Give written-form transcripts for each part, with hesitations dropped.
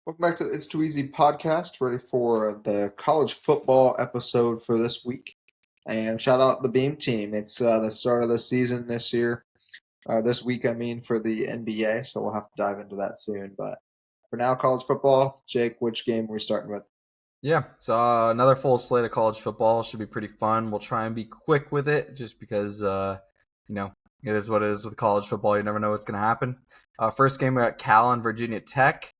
Welcome back to It's Too Easy podcast, ready for the college football episode for this week. And shout out the Beam team. It's the start of the season this year, this week, I mean, for the NBA. So we'll have to dive into that soon. But for now, college football. Jake, which game are we starting with? Yeah, so another full slate of college football should be pretty fun. We'll try and be quick with it, just because you know it is what it is with college football. You never know what's going to happen. First game we got Cal and Virginia Tech.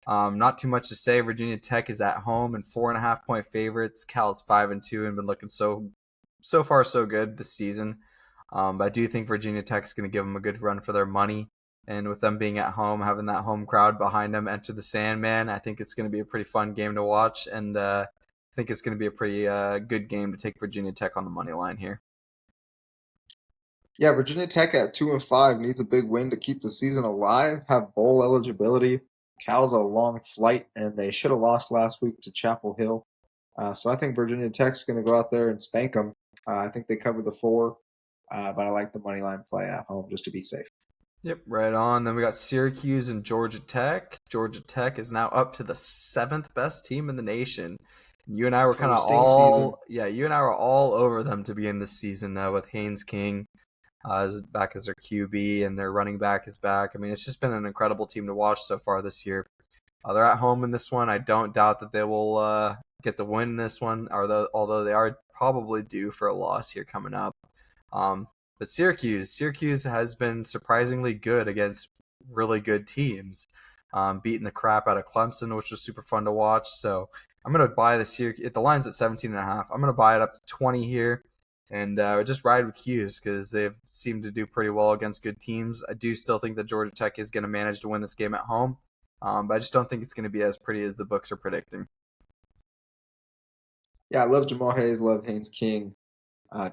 Not too much to say. Virginia Tech is at home and 4.5 point favorites. Cal's 5-2 and been looking so far so good this season. But I do think Virginia Tech's going to give them a good run for their money. And with them being at home, having that home crowd behind them, Enter the Sandman, I think it's going to be a pretty fun game to watch. And I think it's going to be a pretty good game to take Virginia Tech on the money line here. Yeah, Virginia Tech at 2-5 needs a big win to keep the season alive, have bowl eligibility. Cal's a long flight, and they should have lost last week to Chapel Hill. So I think Virginia Tech's going to go out there and spank them. I think they covered the four, but I like the money line play at home just to be safe. Yep, right on. Then we got Syracuse and Georgia Tech. Georgia Tech is now up to the seventh best team in the nation. You and I were kind of you and I were all over them to be in this season with Haynes King back as their QB, and their running back is back. I mean, it's just been an incredible team to watch so far this year. They're at home in this one. I don't doubt that they will get the win in this one, although they are probably due for a loss here coming up. But Syracuse has been surprisingly good against really good teams, beating the crap out of Clemson, which was super fun to watch. So I'm going to buy the Syracuse. The line's at 17.5. I'm going to buy it up to 20 here, and just ride with Hughes because they've seemed to do pretty well against good teams. I do still think that Georgia Tech is going to manage to win this game at home, but I just don't think it's going to be as pretty as the books are predicting. Yeah, I love Jamal Hayes, love Haynes King.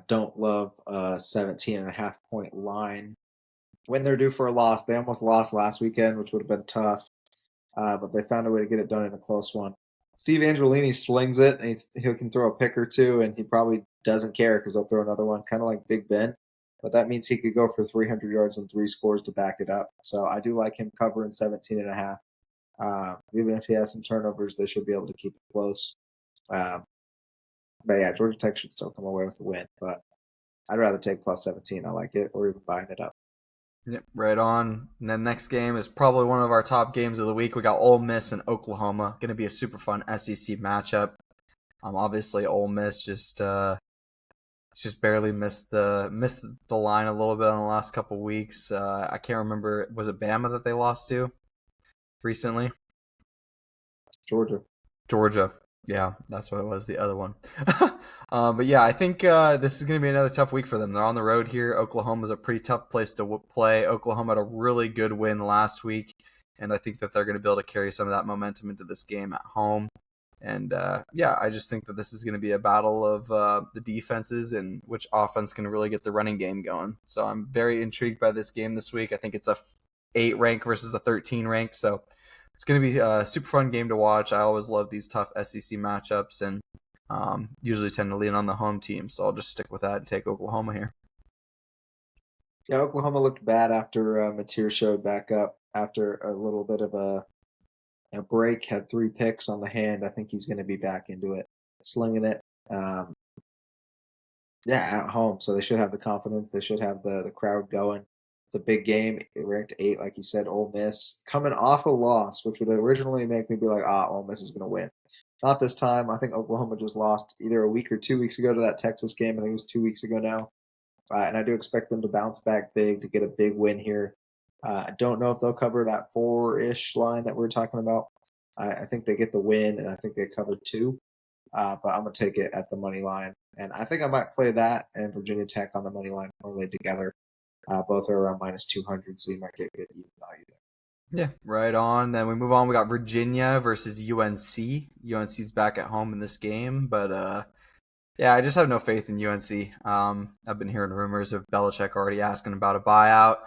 Don't love a 17.5 point line. When they're due for a loss, they almost lost last weekend, which would have been tough, but they found a way to get it done in a close one. Steve Angelini slings it, and he can throw a pick or two, and he probably doesn't care because they'll throw another one, kind of like Big Ben. But that means he could go for 300 yards and three scores to back it up. So I do like him covering 17.5. Even if he has some turnovers, they should be able to keep it close. But yeah, Georgia Tech should still come away with the win. But I'd rather take plus 17. I like it, or even buying it up. Yep, right on. And then next game is probably one of our top games of the week. We got Ole Miss and Oklahoma. Going to be a super fun SEC matchup. Obviously, Ole Miss just barely missed the line a little bit in the last couple of weeks. I can't remember. Was it Bama that they lost to recently? Georgia. Yeah, that's what it was, the other one. But yeah, I think this is going to be another tough week for them. They're on the road here. Oklahoma's a pretty tough place to play. Oklahoma had a really good win last week, and I think that they're going to be able to carry some of that momentum into this game at home. And yeah, I just think that this is going to be a battle of the defenses and which offense can really get the running game going. So I'm very intrigued by this game this week. I think it's a 8 rank versus a 13 rank, so it's going to be a super fun game to watch. I always love these tough SEC matchups, and usually tend to lean on the home team. So I'll just stick with that and take Oklahoma here. Yeah, Oklahoma looked bad after Mateer showed back up after a little bit of a break. Had 3 picks on the hand. I think he's going to be back into it, slinging it. Yeah, at home. So they should have the confidence. They should have the crowd going. It's a big game. It ranked 8, like you said. Ole Miss coming off a loss, which would originally make me be like, Ole Miss is going to win. Not this time. I think Oklahoma just lost either a week or 2 weeks ago to that Texas game. I think it was 2 weeks ago now. And I do expect them to bounce back big to get a big win here. I don't know if they'll cover that 4-ish line that we're talking about. I think they get the win, and I think they cover 2. But I'm going to take it at the money line. And I think I might play that and Virginia Tech on the money line laid together. Both are around minus 200, so you might get good even value there. Yeah, right on. Then we move on. We got Virginia versus UNC. UNC's back at home in this game, but yeah, I just have no faith in UNC. I've been hearing rumors of Belichick already asking about a buyout,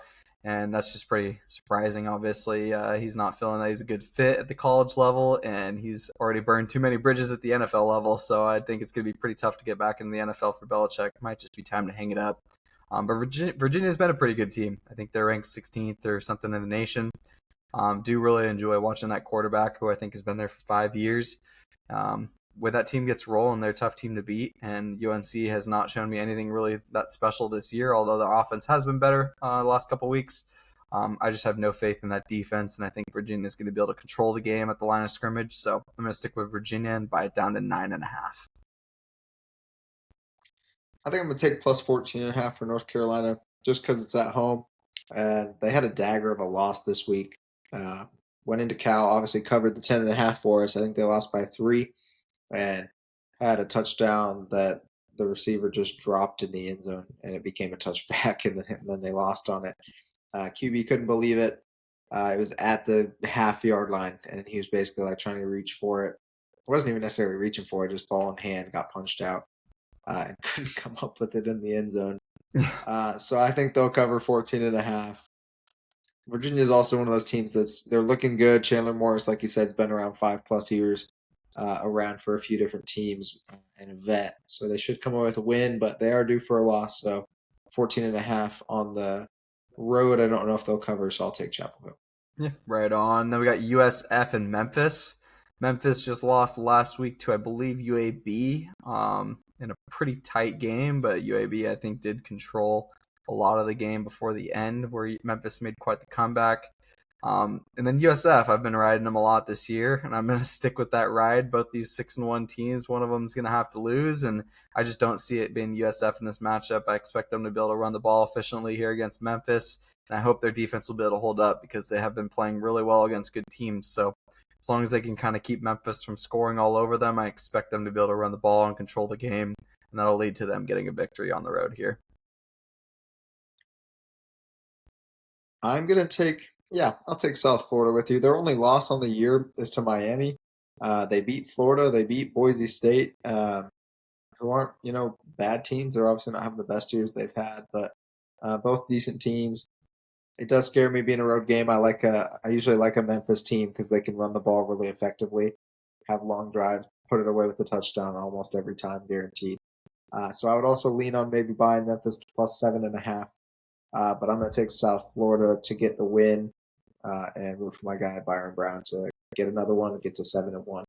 and that's just pretty surprising. Obviously, he's not feeling that he's a good fit at the college level, and he's already burned too many bridges at the NFL level. So I think it's going to be pretty tough to get back in the NFL for Belichick. It might just be time to hang it up. But Virginia's been a pretty good team. I think they're ranked 16th or something in the nation. Do really enjoy watching that quarterback, who I think has been there for 5 years. When that team gets rolling, they're a tough team to beat, and UNC has not shown me anything really that special this year, although their offense has been better the last couple weeks. I just have no faith in that defense, and I think Virginia is going to be able to control the game at the line of scrimmage. So I'm going to stick with Virginia and buy it down to 9.5. I think I'm going to take plus 14.5 for North Carolina just because it's at home. And they had a dagger of a loss this week. Uh, Went into Cal, obviously covered the 10.5 for us. I think they lost by 3 and had a touchdown that the receiver just dropped in the end zone and it became a touchback and then they lost on it. QB couldn't believe it. It was at the half-yard line and he was basically like trying to reach for it. It wasn't even necessarily reaching for it, just ball in hand, got punched out and couldn't come up with it in the end zone. So I think they'll cover 14.5. Virginia is also one of those teams they're looking good. Chandler Morris, like you said, has been around 5+ years, around for a few different teams and a vet. So they should come away with a win, but they are due for a loss. So 14.5 on the road. I don't know if they'll cover, so I'll take Chapel Hill. Yeah, right on. Then we got USF and Memphis. Memphis just lost last week to, I believe, UAB in a pretty tight game, but UAB, I think, did control a lot of the game before the end, where Memphis made quite the comeback. And then USF, I've been riding them a lot this year, and I'm going to stick with that ride. Both these 6-1 teams, one of them is going to have to lose, and I just don't see it being USF in this matchup. I expect them to be able to run the ball efficiently here against Memphis, and I hope their defense will be able to hold up because they have been playing really well against good teams. So as long as they can kind of keep Memphis from scoring all over them, I expect them to be able to run the ball and control the game, and that'll lead to them getting a victory on the road here. I'll take South Florida with you. Their only loss on the year is to Miami. They beat Florida. They beat Boise State, who aren't, bad teams. They're obviously not having the best years they've had, but both decent teams. It does scare me being a road game. I usually like a Memphis team because they can run the ball really effectively, have long drives, put it away with a touchdown almost every time, guaranteed. So I would also lean on maybe buying Memphis plus 7.5. But I'm going to take South Florida to get the win and root for my guy Byron Brown to get another one and get to 7-1.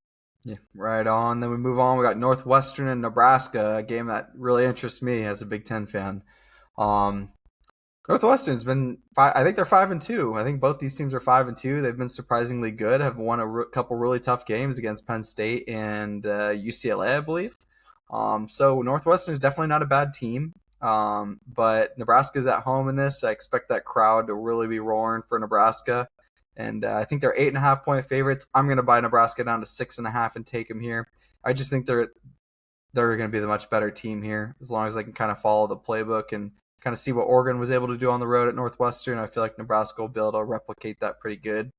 Yeah, right on. Then we move on. We got Northwestern and Nebraska, a game that really interests me as a Big Ten fan. Um, Northwestern's been, I think they're 5-2. I think both these teams are 5-2. They've been surprisingly good. Have won a couple really tough games against Penn State and UCLA, I believe. So Northwestern is definitely not a bad team. But Nebraska's at home in this. I expect that crowd to really be roaring for Nebraska. And I think they're 8.5-point favorites. I'm going to buy Nebraska down to 6.5 and take them here. I just think they're going to be the much better team here as long as they can kind of follow the playbook and kind of see what Oregon was able to do on the road at Northwestern. I feel like Nebraska will be able to replicate that pretty good.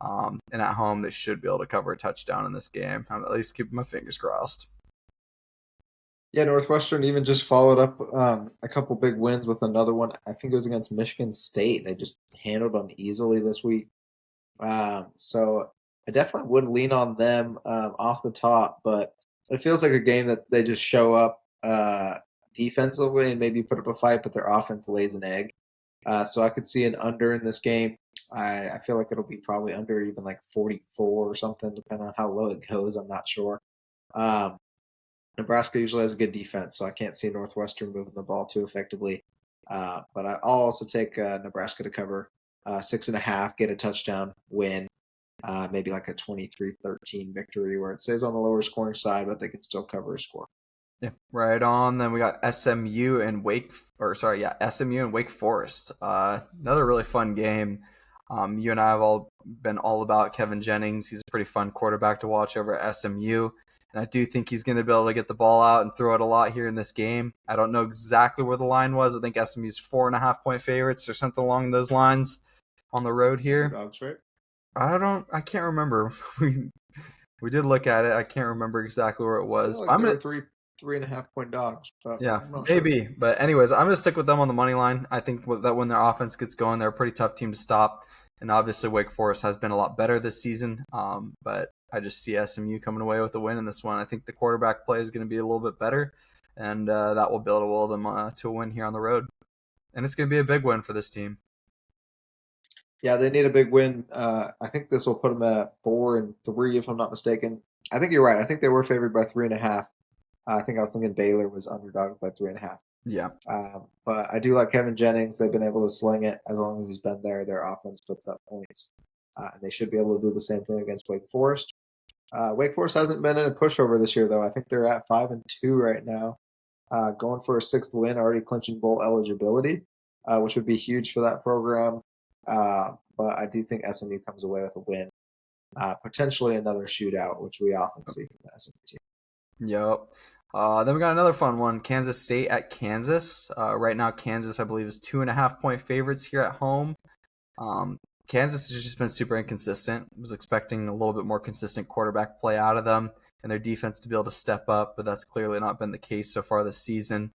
And at home, they should be able to cover a touchdown in this game. I'm at least keeping my fingers crossed. Yeah, Northwestern even just followed up a couple big wins with another one. I think it was against Michigan State. They just handled them easily this week. So I definitely wouldn't lean on them off the top, but it feels like a game that they just show up defensively and maybe put up a fight, but their offense lays an egg. So I could see an under in this game. I feel like it'll be probably under even like 44 or something, depending on how low it goes. I'm not sure. Um, Nebraska usually has a good defense, so I can't see Northwestern moving the ball too effectively. But I'll also take Nebraska to cover 6.5, get a touchdown, win, maybe like a 23-13 victory where it stays on the lower scoring side, but they can still cover a score. Yeah, right on. Then we got SMU and SMU and Wake Forest. Another really fun game. You and I have all been all about Kevin Jennings. He's a pretty fun quarterback to watch over at SMU. And I do think he's going to be able to get the ball out and throw it a lot here in this game. I don't know exactly where the line was. I think SMU's 4.5-point favorites or something along those lines on the road here. Dogs, right? I can't remember. We did look at it. I can't remember exactly where it was. I feel like they were 3.5-point dogs. But yeah, I'm not maybe. Sure. But anyways, I'm going to stick with them on the money line. I think that when their offense gets going, they're a pretty tough team to stop. And obviously Wake Forest has been a lot better this season. But I just see SMU coming away with a win in this one. I think the quarterback play is going to be a little bit better. And that will be able to will them to a win here on the road. And it's going to be a big win for this team. Yeah, they need a big win. I think this will put them at 4-3, if I'm not mistaken. I think you're right. I think they were favored by 3.5. I think I was thinking Baylor was underdog by 3.5. Yeah. But I do like Kevin Jennings. They've been able to sling it as long as he's been there. Their offense puts up points, and they should be able to do the same thing against Wake Forest. Wake Forest hasn't been in a pushover this year, though. I think they're at 5-2 right now, going for a sixth win, already clinching bowl eligibility, which would be huge for that program. But I do think SMU comes away with a win, potentially another shootout, which we often see from the SMU team. Yep. Then we got another fun one, Kansas State at Kansas. Right now, Kansas, I believe, is 2.5-point favorites here at home. Um, Kansas has just been super inconsistent. I was expecting a little bit more consistent quarterback play out of them and their defense to be able to step up, but that's clearly not been the case so far this season.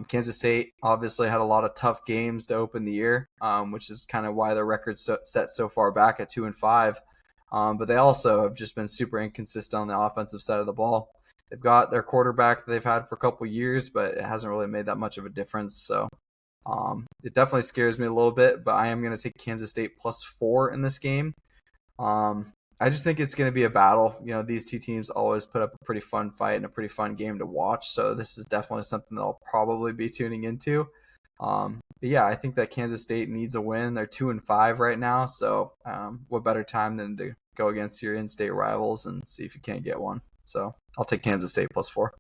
Kansas State obviously had a lot of tough games to open the year, which is kind of why their record's set so far back at 2-5. But they also have just been super inconsistent on the offensive side of the ball. They've got their quarterback that they've had for a couple years, but it hasn't really made that much of a difference. So it definitely scares me a little bit, but I am going to take Kansas State +4 in this game. I just think it's going to be a battle. You know, these two teams always put up a pretty fun fight and a pretty fun game to watch. So this is definitely something that I'll probably be tuning into. But yeah, I think that Kansas State needs a win. They're 2-5 right now. So what better time than to go against your in-state rivals and see if you can't get one. So I'll take Kansas State +4.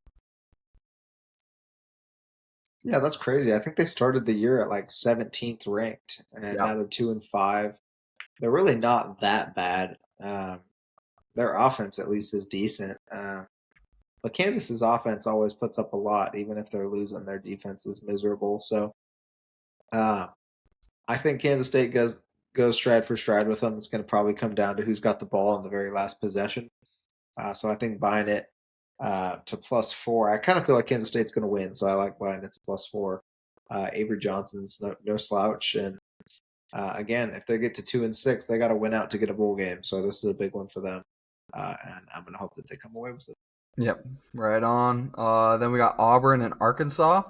Yeah, that's crazy. I think they started the year at like 17th ranked, and Yeah. now they're 2-5. They're really not that bad. Their offense, at least, is decent. But Kansas's offense always puts up a lot, even if they're losing. Their defense is miserable. So uh, I think Kansas State goes stride for stride with them. It's going to probably come down to who's got the ball in the very last possession. So I think buying it to +4. I kind of feel like Kansas State's going to win, so I like buying it to +4. Avery Johnson's no slouch, and again, if they get to 2-6, they got to win out to get a bowl game. So this is a big one for them, and I'm going to hope that they come away with it. Yep, right on. Then we got Auburn and Arkansas,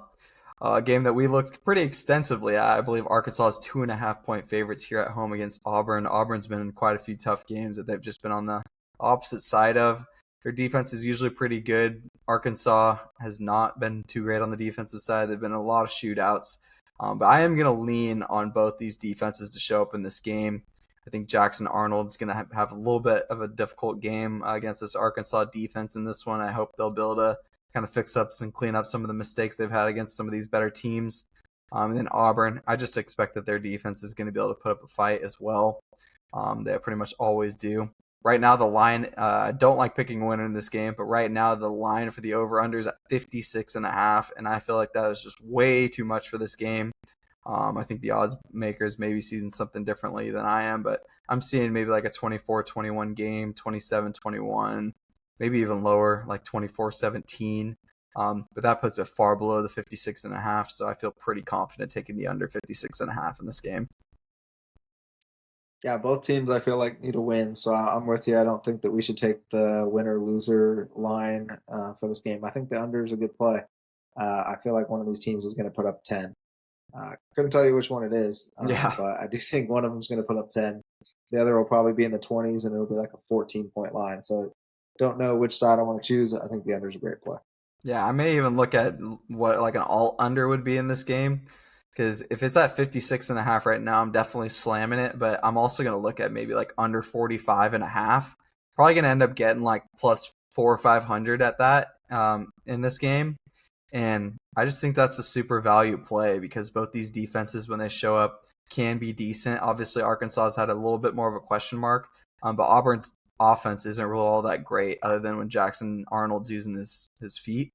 a game that we looked pretty extensively at. I believe Arkansas is 2.5-point favorites here at home against Auburn. Auburn's been in quite a few tough games that they've just been on the opposite side of. Their defense is usually pretty good. Arkansas has not been too great on the defensive side. They've been in a lot of shootouts. But I am going to lean on both these defenses to show up in this game. I think Jackson Arnold's going to have a little bit of a difficult game against this Arkansas defense in this one. I hope they'll be able to kind of fix up and clean up some of the mistakes they've had against some of these better teams. And then Auburn, I just expect that their defense is going to be able to put up a fight as well. They pretty much always do. Right now, the line, I don't like picking a winner in this game, but right now the line for the over-under is at 56.5, and I feel like that is just way too much for this game. I think the odds makers maybe seeing something differently than I am, but I'm seeing maybe like a 24-21 game, 27-21, maybe even lower, like 24-17. But that puts it far below the 56.5, so I feel pretty confident taking the under 56.5 in this game. Yeah, both teams I feel like need a win, so I'm with you. I don't think that we should take the winner loser line for this game. I think the under is a good play. I feel like one of these teams is going to put up 10. Couldn't tell you which one it is, Yeah. but I do think one of them is going to put up 10. The other will probably be in the 20s, and it'll be like a 14-point line. So don't know which side I want to choose. I think the under is a great play. Yeah, I may even look at what like an all under would be in this game. Because if it's at 56.5 right now, I'm definitely slamming it. But I'm also going to look at maybe like under 45.5. Probably going to end up getting like plus 4 or 500 at that in this game. And I just think that's a super value play because both these defenses, when they show up, can be decent. Obviously, Arkansas has had a little bit more of a question mark, but Auburn's offense isn't really all that great other than when Jackson Arnold's using his feet.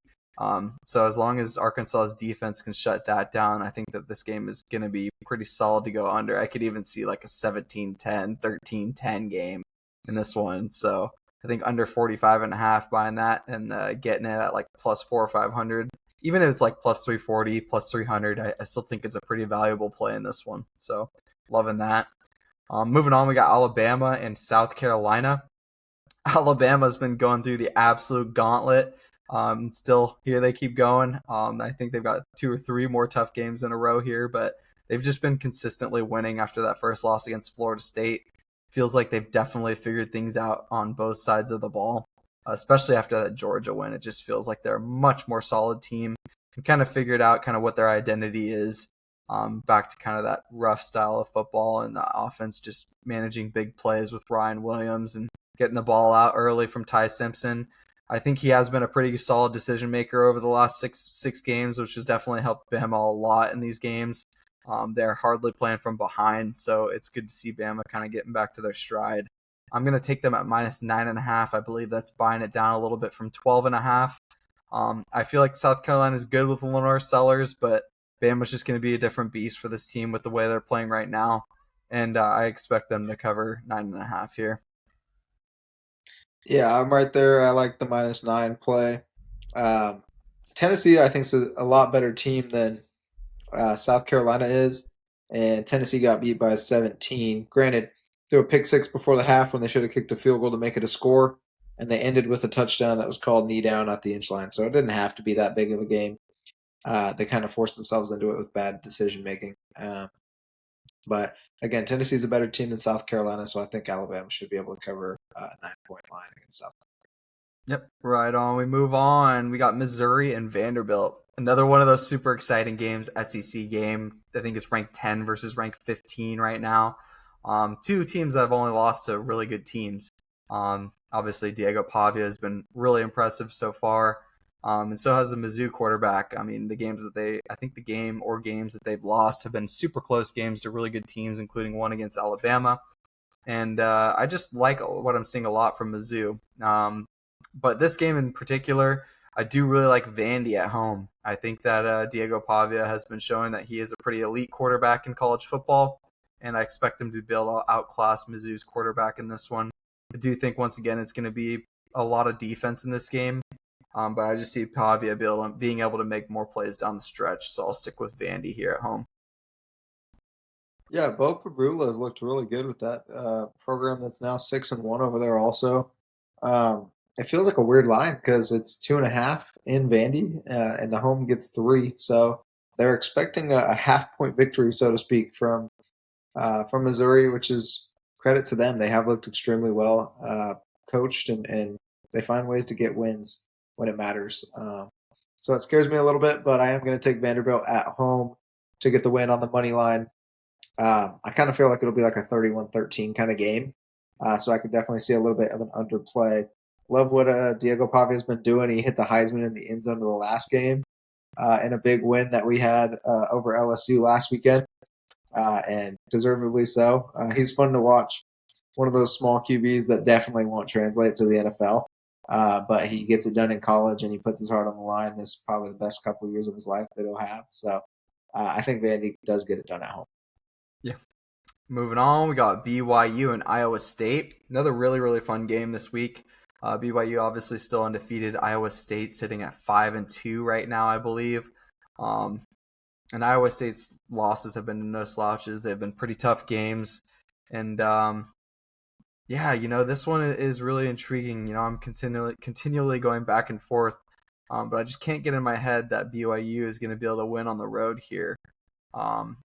So as long as Arkansas's defense can shut that down, I think that this game is going to be pretty solid to go under. I could even see like a 17-10, 13-10 game in this one. So I think under 45.5 buying that and getting it at like plus 4 or 500. Even if it's like plus 340, plus 300, I still think it's a pretty valuable play in this one. So loving that. Moving on, we got Alabama and South Carolina. Alabama's been going through the absolute gauntlet. Still, here they keep going. I think they've got 2 or 3 more tough games in a row here, but they've just been consistently winning after that first loss against Florida State. Feels like they've definitely figured things out on both sides of the ball, especially after that Georgia win. It just feels like they're a much more solid team and kind of figured out kind of what their identity is. Back to kind of that rough style of football and the offense just managing big plays with Ryan Williams and getting the ball out early from Ty Simpson. I think he has been a pretty solid decision maker over the last six games, which has definitely helped Bama a lot in these games. They're hardly playing from behind, so it's good to see Bama kind of getting back to their stride. I'm going to take them at -9.5. I believe that's buying it down a little bit from 12.5. I feel like South Carolina is good with Lenore Sellers, but Bama's just going to be a different beast for this team with the way they're playing right now. And I expect them to cover 9.5 here. Yeah, I'm right there. I like the -9 play. Um, Tennessee, I think, is a lot better team than South Carolina is, and Tennessee got beat by 17. Granted, threw a pick six before the half when they should have kicked a field goal to make it a score, and they ended with a touchdown that was called knee down at the inch line. So it didn't have to be that big of a game. They kind of forced themselves into it with bad decision making. But again, Tennessee's a better team than South Carolina, so I think Alabama should be able to cover a 9-point line against South Carolina. Yep, right on. We move on. We got Missouri and Vanderbilt. Another one of those super exciting games, SEC game. I think it's ranked 10 versus ranked 15 right now. Two teams that have only lost to really good teams. Obviously, Diego Pavia has been really impressive so far. And so has the Mizzou quarterback. I mean, games that they've lost have been super close games to really good teams, including one against Alabama. And I just like what I'm seeing a lot from Mizzou. But this game in particular, I do really like Vandy at home. I think that Diego Pavia has been showing that he is a pretty elite quarterback in college football, and I expect him to be able to outclass Mizzou's quarterback in this one. I do think, once again, it's going to be a lot of defense in this game, but I just see Pavia being able to make more plays down the stretch, so I'll stick with Vandy here at home. Yeah, Bo Prabula has looked really good with that program that's now 6-1 over there. Also, it feels like a weird line because it's 2.5 in Vandy, and the home gets 3. So they're expecting a half-point victory, so to speak, from Missouri, which is credit to them. They have looked extremely well coached, and they find ways to get wins when it matters. So it scares me a little bit, but I am going to take Vanderbilt at home to get the win on the money line. I kind of feel like it'll be like a 31-13 kind of game. So I could definitely see a little bit of an underplay. Love what Diego Pavia has been doing. He hit the Heisman in the end zone of the last game in a big win that we had over LSU last weekend, and deservedly so. He's fun to watch. One of those small QBs that definitely won't translate to the NFL, but he gets it done in college and he puts his heart on the line. This is probably the best couple of years of his life that he'll have. So I think Vandy does get it done at home. Yeah. Moving on, we got BYU and Iowa State. Another really, really fun game this week. BYU obviously still undefeated. Iowa State sitting at 5-2 right now, I believe. And Iowa State's losses have been no slouches. They've been pretty tough games. And this one is really intriguing. I'm continually going back and forth. But I just can't get in my head that BYU is going to be able to win on the road here.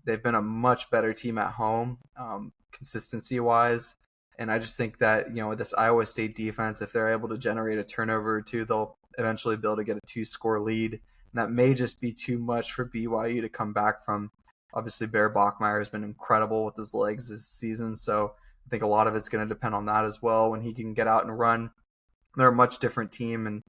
They've been a much better team at home, consistency wise. And I just think that, with this Iowa State defense, if they're able to generate a turnover or two, they'll eventually be able to get a 2-score lead. And that may just be too much for BYU to come back from. Obviously, Bear Bachmeier has been incredible with his legs this season. So I think a lot of it's going to depend on that as well. When he can get out and run, they're a much different team. And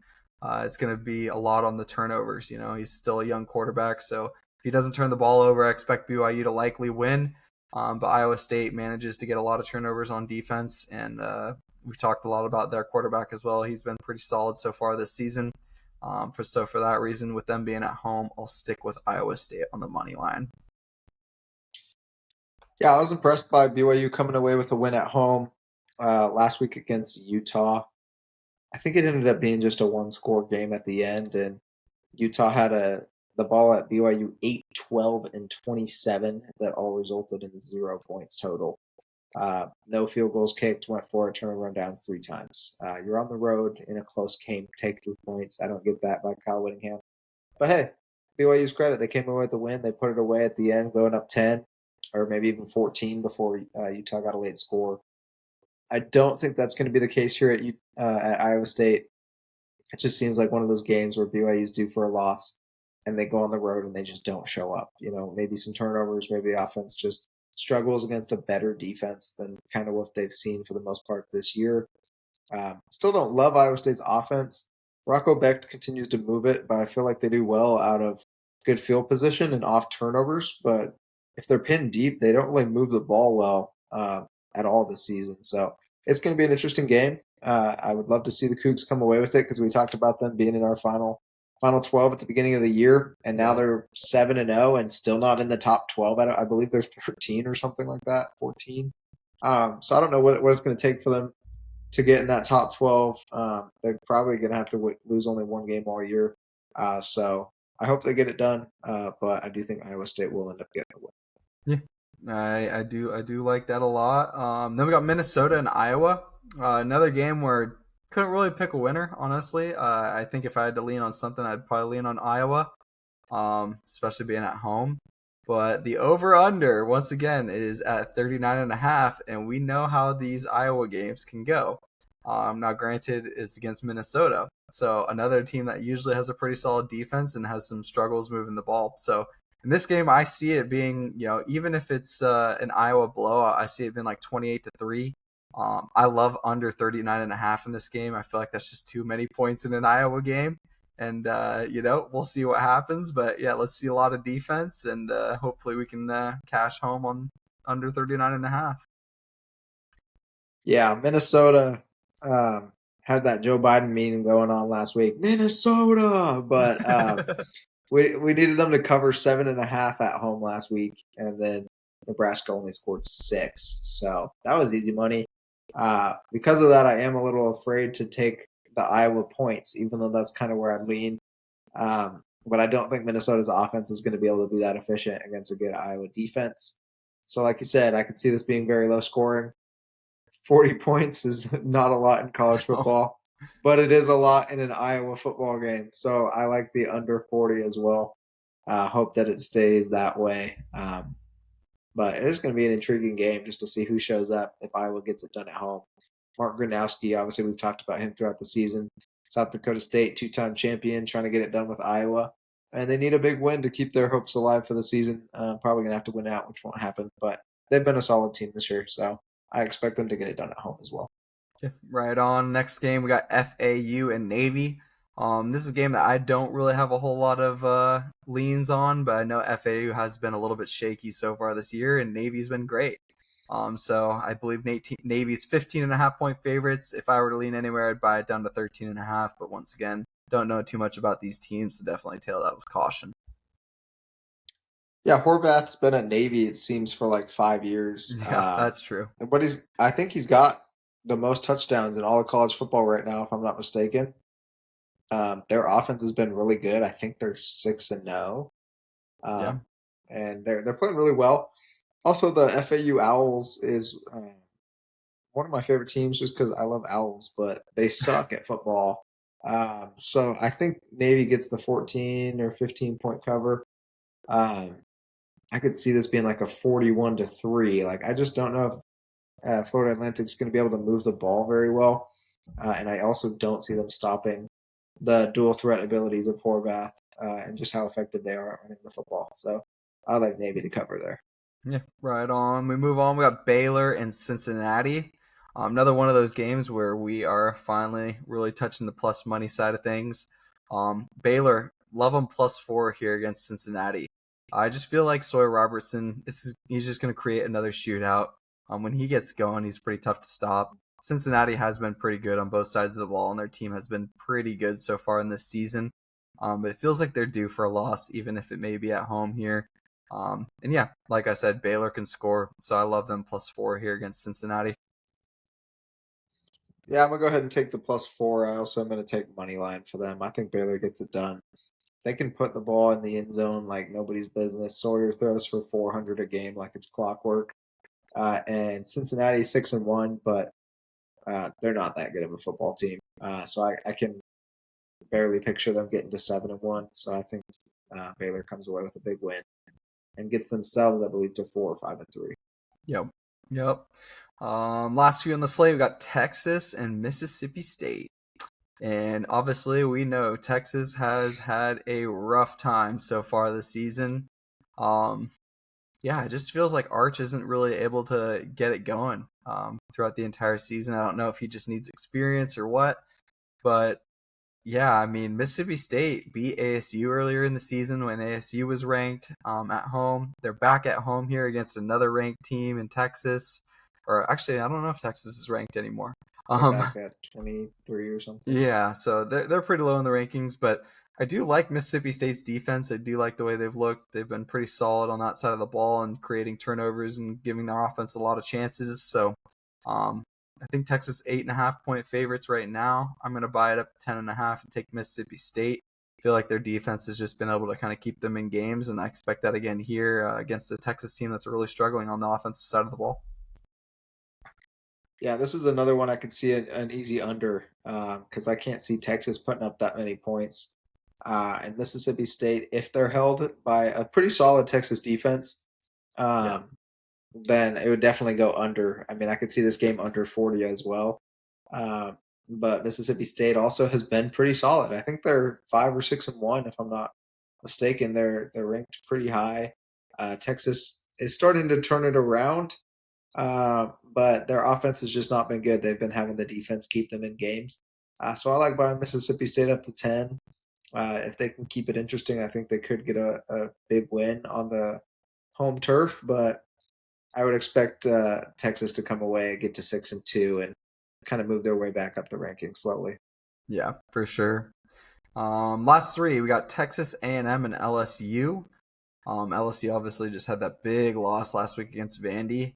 it's going to be a lot on the turnovers. He's still a young quarterback. So if he doesn't turn the ball over, I expect BYU to likely win. But Iowa State manages to get a lot of turnovers on defense, and we've talked a lot about their quarterback as well. He's been pretty solid so far this season. For that reason, with them being at home, I'll stick with Iowa State on the money line. Yeah, I was impressed by BYU coming away with a win at home last week against Utah. I think it ended up being just a 1-score game at the end, and Utah had the ball at BYU 8, 12, and 27 that all resulted in 0 points total. No field goals kicked, went for it, turn rundowns 3 times. You're on the road in a close game, take 3 points. I don't get that by Kyle Whittingham. But hey, BYU's credit, they came away with the win. They put it away at the end, going up 10. or maybe even 14 before Utah got a late score. I don't think that's going to be the case here at Iowa State. It just seems like one of those games where BYU's due for a loss, and they go on the road and they just don't show up. Maybe some turnovers, maybe the offense just struggles against a better defense than kind of what they've seen for the most part this year. Still don't love Iowa State's offense. Rocco Becht continues to move it, but I feel like they do well out of good field position and off turnovers. But if they're pinned deep, they don't really move the ball well at all this season. So it's going to be an interesting game. I would love to see the Cougs come away with it because we talked about them being in our final 12 at the beginning of the year, and now they're 7-0 and still not in the top 12. I believe they're 13 or something like that, 14. So I don't know what it's going to take for them to get in that top 12. They're probably going to have to lose only one game all year. So I hope they get it done, but I do think Iowa State will end up getting a win. Yeah, I do like that a lot. Then we got Minnesota and Iowa. Another game where couldn't really pick a winner, honestly. I think if I had to lean on something, I'd probably lean on Iowa, especially being at home. But the over-under, once again, is at 39.5, and we know how these Iowa games can go. Now, granted, it's against Minnesota, so another team that usually has a pretty solid defense and has some struggles moving the ball. So in this game, I see it being, even if it's an Iowa blowout, I see it being like 28-3. I love under 39.5 in this game. I feel like that's just too many points in an Iowa game. And, we'll see what happens. But, yeah, let's see a lot of defense. And hopefully we can cash home on under 39.5. Yeah, Minnesota had that Joe Biden meeting going on last week. Minnesota! But we needed them to cover 7.5 at home last week. And then Nebraska only scored 6. So that was easy money. Because of that, I am a little afraid to take the Iowa points, even though that's kind of where I lean. But I don't think Minnesota's offense is going to be able to be that efficient against a good Iowa defense. So, like you said, I could see this being very low scoring. 40 points is not a lot in college football, but it is a lot in an Iowa football game. So I like the under 40 as well. Hope that it stays that way. But it is going to be an intriguing game just to see who shows up if Iowa gets it done at home. Mark Gronowski, obviously, we've talked about him throughout the season. South Dakota State, 2-time champion, trying to get it done with Iowa. And they need a big win to keep their hopes alive for the season. Probably going to have to win out, which won't happen. But they've been a solid team this year, so I expect them to get it done at home as well. Yeah, right on. Next game, we got FAU and Navy. This is a game that I don't really have a whole lot of leans on, but I know FAU has been a little bit shaky so far this year, and Navy's been great. So I believe Navy's 15.5 point favorites. If I were to lean anywhere, I'd buy it down to 13.5. But once again, don't know too much about these teams, so definitely tail that with caution. Yeah, Horvath's been at Navy, it seems, for like 5 years. Yeah, that's true. But I think he's got the most touchdowns in all of college football right now, if I'm not mistaken. Their offense has been really good. I think they're 6-0. Yeah. And they're playing really well. Also, the FAU Owls is one of my favorite teams just because I love owls, but they suck at football. So I think Navy gets the 14 or 15 point cover. Um, I could see this being like a 41-3. Like I just don't know if Florida Atlantic's going to be able to move the ball very well, and I also don't see them stopping the dual threat abilities of Horvath and just how effective they are at running the football. So I like Navy to cover there. Yeah, right on. We move on. We got Baylor and Cincinnati. Another one of those games where we are finally really touching the plus money side of things. Baylor, love them +4 here against Cincinnati. I just feel like Sawyer Robertson, he's just going to create another shootout. When he gets going, he's pretty tough to stop. Cincinnati has been pretty good on both sides of the ball, and their team has been pretty good so far in this season. But it feels like they're due for a loss, even if it may be at home here. And yeah, like I said, Baylor can score, so I love them +4 here against Cincinnati. Yeah, I'm gonna go ahead and take the +4. I also am gonna take money line for them. I think Baylor gets it done. They can put the ball in the end zone like nobody's business. Sawyer throws for 400 a game like it's clockwork. And Cincinnati 6-1, but they're not that good of a football team. So I can barely picture them getting to 7-1. So I think Baylor comes away with a big win. and gets themselves, I believe, to 4 or 5-3. Yep. Yep. Last few on the slate, we got Texas and Mississippi State. And obviously, we know Texas has had a rough time so far this season. Um, yeah, it just feels like Arch isn't really able to get it going throughout the entire season. I don't know if he just needs experience or what, but yeah, I mean, Mississippi State beat ASU earlier in the season when ASU was ranked at home. They're back at home here against another ranked team in Texas. Or actually, I don't know if Texas is ranked anymore. They're Um, back at 23 or something. yeah, so they're pretty low in the rankings, but I do like Mississippi State's defense. I do like the way they've looked. They've been pretty solid on that side of the ball and creating turnovers and giving their offense a lot of chances. So um, I think Texas 8.5 point favorites right now. I'm going to buy it up to 10.5 and take Mississippi State. I feel like their defense has just been able to kind of keep them in games, and I expect that again here against a Texas team that's really struggling on the offensive side of the ball. Yeah, this is another one I could see an easy under because I can't see Texas putting up that many points. And Mississippi State, if they're held by a pretty solid Texas defense, Yeah. um, then it would definitely go under. I mean, I could see this game under 40 as well. But Mississippi State also has been pretty solid. I think they're 5 or 6-1, if I'm not mistaken. They're ranked pretty high. Texas is starting to turn it around, but their offense has just not been good. They've been having the defense keep them in games. So I like buying Mississippi State up to 10. If they can keep it interesting, I think they could get a big win on the home turf, but I would expect Texas to come away and get to 6-2 and kind of move their way back up the rankings slowly. Yeah, for sure. Last three, we got Texas A&M and LSU. LSU obviously just had that big loss last week against Vandy.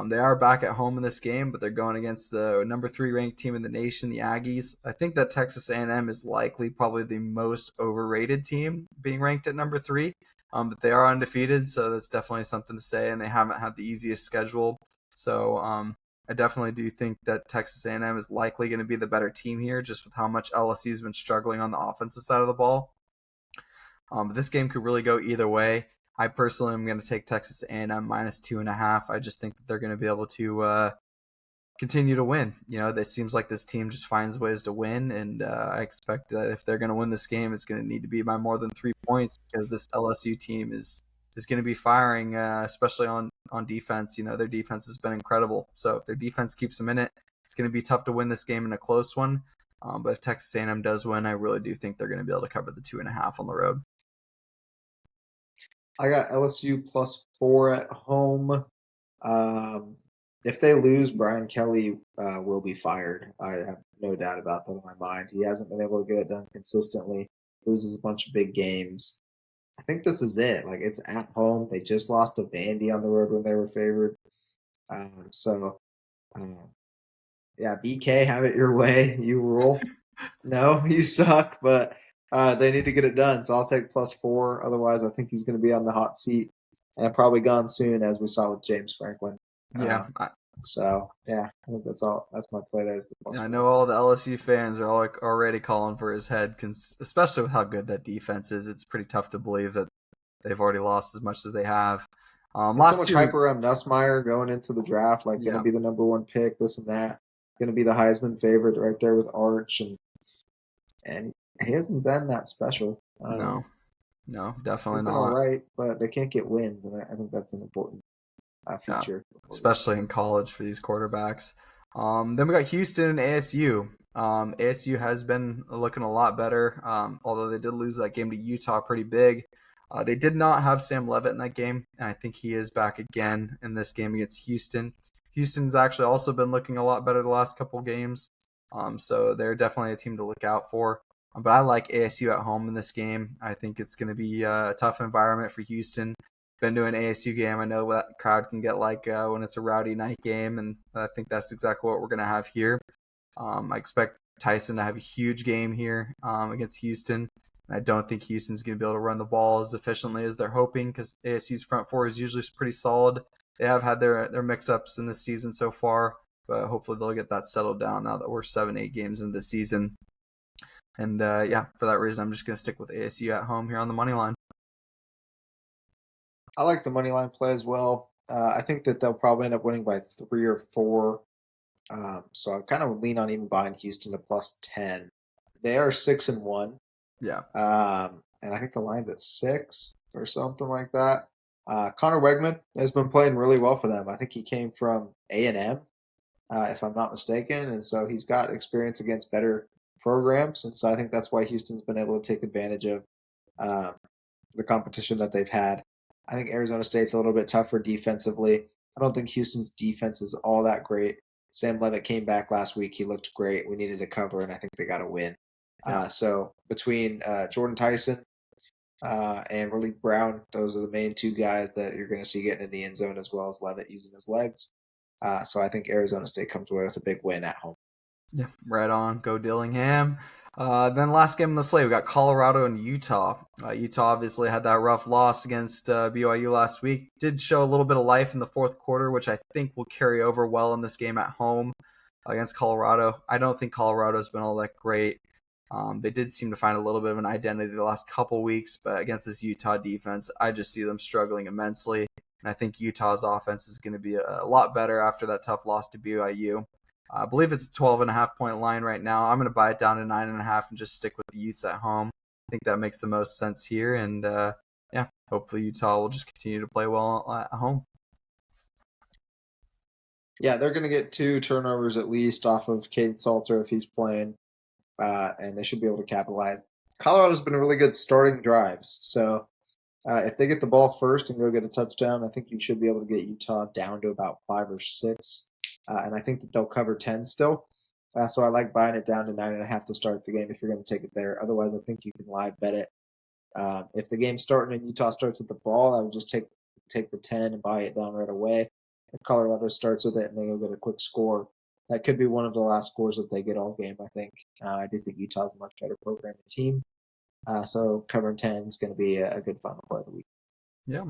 They are back at home in this game, but they're going against the number 3 ranked team in the nation, the Aggies. I think that Texas A&M is likely probably the most overrated team, being ranked at number 3. But they are undefeated, so that's definitely something to say, and they haven't had the easiest schedule. So I definitely do think that Texas A&M is likely going to be the better team here, just with how much LSU has been struggling on the offensive side of the ball. But this game could really go either way. I personally am going to take Texas A&M minus 2.5. I just think that they're going to be able to continue to win. You know, it seems like this team just finds ways to win, and I expect that if they're going to win this game, it's going to need to be by more than 3 points because this LSU team is going to be firing, especially on defense. You know, their defense has been incredible. So if their defense keeps them in it, it's going to be tough to win this game in a close one. But if Texas A&M does win, I really do think they're going to be able to cover the 2.5 on the road. I got LSU +4 at home. Um, if they lose, Brian Kelly will be fired. I have no doubt about that in my mind. He hasn't been able to get it done consistently. Loses a bunch of big games. I think this is it. Like it's at home. They just lost to Vandy on the road when they were favored. So um, yeah, BK, have it your way. You rule. No, you suck, but they need to get it done. So I'll take +4. Otherwise, I think he's going to be on the hot seat and probably gone soon, as we saw with James Franklin. Yeah, Um, so yeah, I think that's all. That's my play. There's the I +4. know all the LSU fans are already calling for his head, especially with how good that defense is. It's pretty tough to believe that they've already lost as much as they have. And so Last much two, hype around Nussmeier going into the draft, like going to yeah, be the number 1 pick, this and that. Going to be the Heisman favorite right there with Arch, and he hasn't been that special. no, no, He's definitely been all not. right, but they can't get wins, and I think that's an important Yeah, feature. especially in college for these quarterbacks. Then we got Houston and ASU. ASU has been looking a lot better, although they did lose that game to Utah pretty big. They did not have Sam Levitt in that game, and I think he is back again in this game against Houston. Houston's actually also been looking a lot better the last couple games, so they're definitely a team to look out for. But I like ASU at home in this game. I think it's going to be a tough environment for Houston. Been to an ASU game. I know what that crowd can get like when it's a rowdy night game, and I think that's exactly what we're going to have here. I expect Tyson to have a huge game here against Houston. I don't think Houston's going to be able to run the ball as efficiently as they're hoping because ASU's front four is usually pretty solid. They have had their mix-ups in this season so far, but hopefully they'll get that settled down now that we're 7-8 games into the season. And yeah, for that reason, I'm just going to stick with ASU at home here on the money line. I like the money line play as well. I think that they'll probably end up winning by 3 or 4. So I kind of lean on even buying Houston to +10. They are 6-1. Yeah. And I think the line's at 6 or something like that. Connor Wegman has been playing really well for them. I think he came from A&M, if I'm not mistaken, and so he's got experience against better programs, and so I think that's why Houston's been able to take advantage of um, the competition that they've had. I think Arizona State's a little bit tougher defensively. I don't think Houston's defense is all that great. Sam Levitt came back last week. He looked great. We needed a cover, and I think they got a win. Yeah. So between Jordan Tyson and Malik Brown, those are the main two guys that you're going to see getting in the end zone, as well as Levitt using his legs. So I think Arizona State comes away with a big win at home. Yeah, right on. Go Dillingham. Then last game on the slate, we got Colorado and Utah. Utah obviously had that rough loss against BYU last week. Did show a little bit of life in the fourth quarter, which I think will carry over well in this game at home against Colorado. I don't think Colorado's been all that great. They did seem to find a little bit of an identity the last couple weeks, but against this Utah defense, I just see them struggling immensely. And I think Utah's offense is going to be a lot better after that tough loss to BYU. I believe it's a 12.5 point line right now. I'm going to buy it down to 9.5 and just stick with the Utes at home. I think that makes the most sense here. And yeah, hopefully Utah will just continue to play well at home. Yeah, they're going to get 2 turnovers at least off of Caden Salter if he's playing, and they should be able to capitalize. Colorado's been really good starting drives, so if they get the ball first and go get a touchdown, I think you should be able to get Utah down to about 5 or 6, and I think that they'll cover 10 still. So I like buying it down to 9.5 to start the game if you're going to take it there. Otherwise, I think you can live bet it. If the game's starting and Utah starts with the ball, I would just take the 10 and buy it down right away. If Colorado starts with it and they go get a quick score, that could be one of the last scores that they get all game, I think. I do think Utah's a much better program and team. So covering 10 is going to be a good final play of the week. Yeah.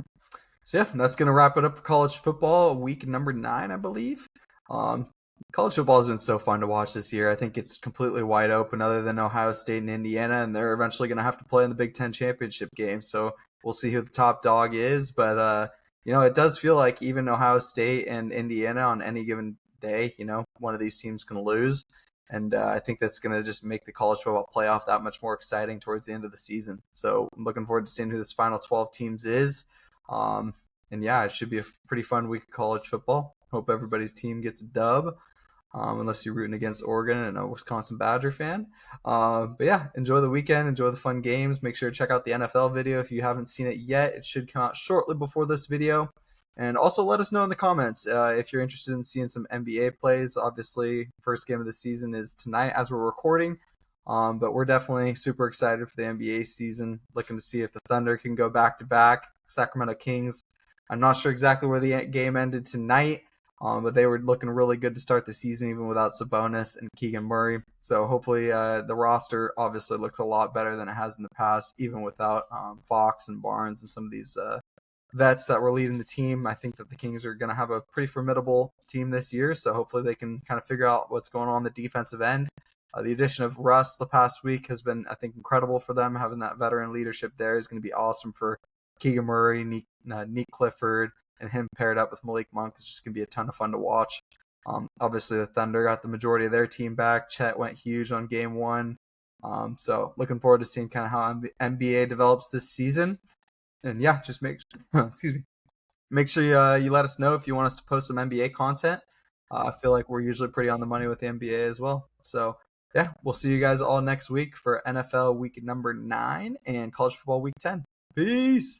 So yeah, that's going to wrap it up for college football, week number 9, I believe. College football has been so fun to watch this year. I think it's completely wide open other than Ohio State and Indiana, and they're eventually going to have to play in the Big Ten championship game. So we'll see who the top dog is. But, it does feel like even Ohio State and Indiana on any given day, one of these teams can lose. And I think that's going to just make the college football playoff that much more exciting towards the end of the season. So I'm looking forward to seeing who this final 12 teams is. And yeah, it should be a pretty fun week of college football. Hope everybody's team gets a dub, unless you're rooting against Oregon and a Wisconsin Badger fan. But yeah, enjoy the weekend, enjoy the fun games. Make sure to check out the NFL video if you haven't seen it yet. It should come out shortly before this video. And also let us know in the comments if you're interested in seeing some NBA plays. Obviously, first game of the season is tonight as we're recording. But we're definitely super excited for the NBA season. Looking to see if the Thunder can go back-to-back. Sacramento Kings, I'm not sure exactly where the game ended tonight, but they were looking really good to start the season even without Sabonis and Keegan Murray. So hopefully the roster obviously looks a lot better than it has in the past, even without Fox and Barnes and some of these vets that were leading the team. I think that the Kings are going to have a pretty formidable team this year, so hopefully they can kind of figure out what's going on the defensive end. The addition of Russ the past week has been, I think, incredible for them. Having that veteran leadership there is going to be awesome for Keegan Murray, Nick Clifford, and him paired up with Malik Monk is just going to be a ton of fun to watch. Obviously, the Thunder got the majority of their team back. Chet went huge on game 1. So looking forward to seeing kind of how the NBA develops this season. And yeah, just make sure you let us know if you want us to post some NBA content. I feel like we're usually pretty on the money with the NBA as well. So yeah, we'll see you guys all next week for NFL week number 9 and college football week 10. Peace.